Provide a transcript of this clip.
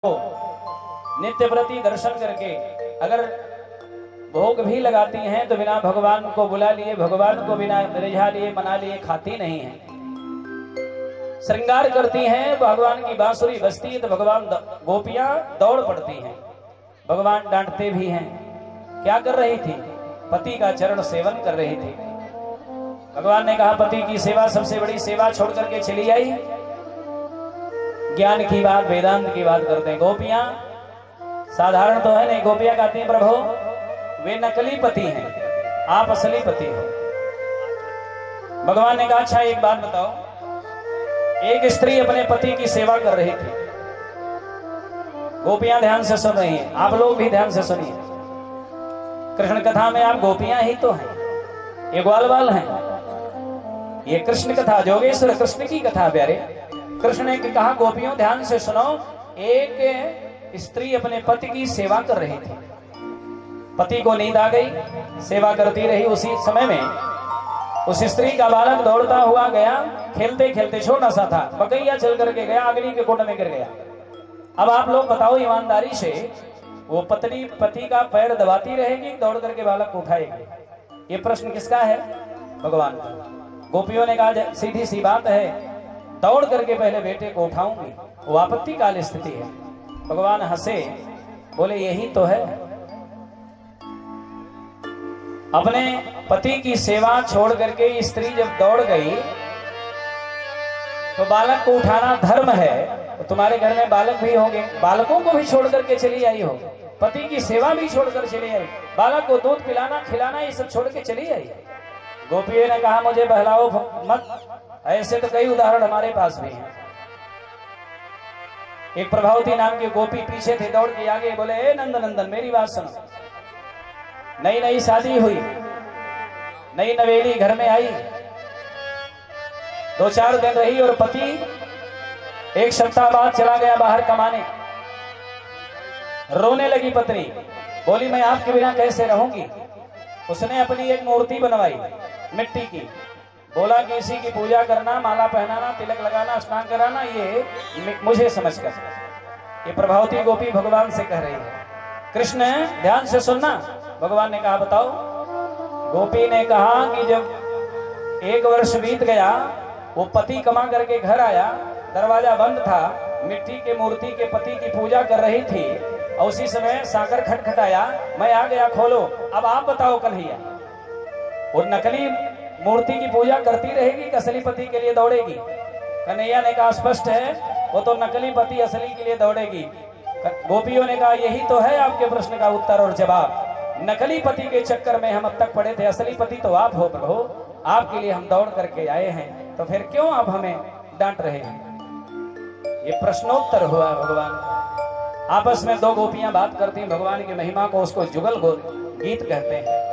नित्य प्रति दर्शन करके अगर भोग भी लगाती हैं तो बिना भगवान को बुला लिए, भगवान को बिना रिझा लिए, मना लिए खाती नहीं है। श्रृंगार करती हैं, भगवान की बांसुरी बजती है तो भगवान गोपियां दौड़ पड़ती हैं। भगवान डांटते भी हैं। क्या कर रही थी? पति का चरण सेवन कर रही थी। भगवान ने कहा पति की सेवा सबसे बड़ी सेवा छोड़ करके चली आई। ज्ञान की बात, वेदांत की बात करते हैं। गोपियां साधारण तो है नहीं, गोपियां कहती हैं प्रभु वे नकली पति हैं, आप असली पति हो। भगवान ने कहा अच्छा एक बात बताओ, एक स्त्री अपने पति की सेवा कर रही थी। गोपियां ध्यान से सुन रही हैं, आप लोग भी ध्यान से सुनिए। कृष्ण कथा में आप गोपियां ही तो हैं, ये ग्वाल बाल हैं। ये कृष्ण कथा, जोगेश्वर कृष्ण की कथा प्यारे। कृष्ण ने कहा गोपियों ध्यान से सुनो, एक स्त्री अपने पति की सेवा कर रही थी। पति को नींद आ गई, सेवा करती रही। उसी समय में उस स्त्री का बालक दौड़ता हुआ गया, खेलते खेलते छोटा सा था, बकैया चल करके गया, अग्नि के कुंड में गिर गया। अब आप लोग बताओ ईमानदारी से, वो पत्नी पति का पैर दबाती रहेगी, दौड़ करके बालक को उठाएगी? ये प्रश्न किसका है? भगवान का। गोपियों ने कहा सीधी सी बात है, दौड़ करके पहले बेटे को उठाऊंगी। वो आपत्तिकाल स्थिति है। भगवान हंसे, बोले यही तो है। अपने पति की सेवा छोड़ करके स्त्री जब दौड़ गई तो बालक को उठाना धर्म है। तो तुम्हारे घर में बालक भी होंगे, बालकों को भी छोड़ करके चली आई हो, पति की सेवा भी छोड़कर चली आई, बालक को दूध पिलाना खिलाना ये सब छोड़ के चली आई। गोपियों ने कहा मुझे बहलाओ मत, ऐसे तो कई उदाहरण हमारे पास भी हैं। एक प्रभावती नाम की गोपी पीछे थे, दौड़ के आगे बोले ए नंद नंदन मेरी बात सुनो। नई नई शादी हुई, नई नवेली घर में आई, 2-4 दिन रही और पति एक सप्ताह बाद चला गया बाहर कमाने। रोने लगी पत्नी, बोली मैं आपके बिना कैसे रहूंगी। उसने अपनी एक मूर्ति बनवाई मिट्टी की, बोला कि इसी की पूजा करना, माला पहनाना, तिलक लगाना, स्नान कराना, ये मुझे समझकर। ये प्रभावती गोपी भगवान से कह रही है। कृष्ण ध्यान से सुनना, भगवान ने कहा बताओ। गोपी ने कहा कि जब 1 वर्ष बीत गया, वो पति कमा करके घर आया, दरवाजा बंद था, मिट्टी के मूर्ति के पति की पूजा कर रही थी, और उसी समय साकर खटखटाया, मैं आ गया खोलो। अब आप बताओ कन्हैया, वो नकली मूर्ति की पूजा करती रहेगी कि असली पति के लिए दौड़ेगी? कन्हैया ने कहा स्पष्ट है, वो तो नकली पति असली के लिए दौड़ेगी। गोपियों ने कहा यही तो है आपके प्रश्न का उत्तर और जवाब। नकली पति के चक्कर में हम अब तक पड़े थे, असली पति तो आप हो प्रभु, आपके लिए हम दौड़ करके आए हैं, तो फिर क्यों आप हमें डांट रहे हैं? ये प्रश्नोत्तर हुआ भगवान। आपस में 2 गोपियां बात करती हैं भगवान की महिमा को, उसको जुगल गीत कहते हैं।